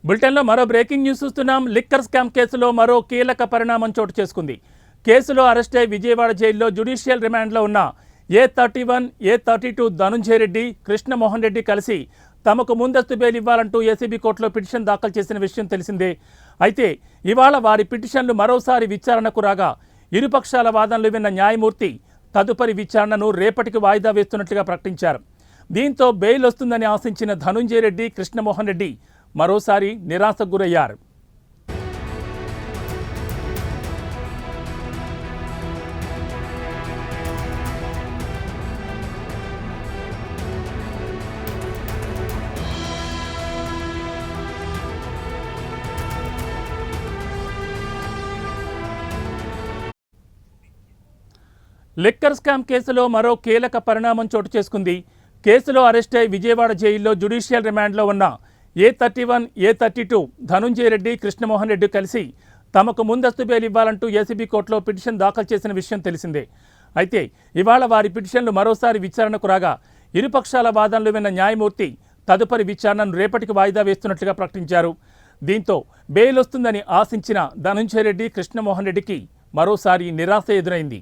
బులెటిన్లో మరో breaking news చూస్తున్నాం. లిక్కర్ స్కామ్ కేసులో మరో కీలక పరిణామం చోటు చేసుకుంది. కేసులో అరెస్ట్ అయి విజయవాడ జైల్లో జ్యుడిషియల్ రిమాండ్లో ఉన్న A31, A32 ధనుంజయ రెడ్డి, కృష్ణమోహన్ రెడ్డి కలిసి తమకు ముందస్తు బెయిల్ ఇవ్వాలంటూ ఏసీబీ కోర్టులో పిటిషన్ దాఖలు చేసిన విషయం తెలిసిందే. అయితే ఇవాళ వారి పిటిషన్లు మరోసారి విచారణకు రాగా ఇరుపక్షాల వాదనలు విన్న న్యాయమూర్తి తదుపరి విచారణను రేపటికి వాయిదా వేస్తున్నట్లుగా ప్రకటించారు. దీంతో బెయిల్ వస్తుందని ఆశించిన ధనుంజయ రెడ్డి, కృష్ణమోహన్ రెడ్డి మరోసారి నిరాశకు గురయ్యారు. లిక్కర్ స్కామ్ కేసులో మరో కీలక పరిణామం చోటు చేసుకుంది. కేసులో అరెస్ట్ అయి విజయవాడ జైల్లో జ్యుడిషియల్ రిమాండ్లో ఉన్న A31, A32 ధనుంజయ రెడ్డి, కృష్ణమోహన్ రెడ్డి కలిసి తమకు ముందస్తు బెయిల్ ఇవ్వాలంటూ ఏసీబీ కోర్టులో పిటిషన్ దాఖలు చేసిన విషయం తెలిసిందే. అయితే ఇవాళ వారి పిటిషన్లు మరోసారి విచారణకు రాగా ఇరుపక్షాల వాదనలు విన్న న్యాయమూర్తి తదుపరి విచారణను రేపటికి వాయిదా వేస్తున్నట్లుగా ప్రకటించారు. దీంతో బెయిల్ వస్తుందని ఆశించిన ధనుంజయ రెడ్డి, కృష్ణమోహన్ రెడ్డికి మరోసారి నిరాశ ఎదురైంది.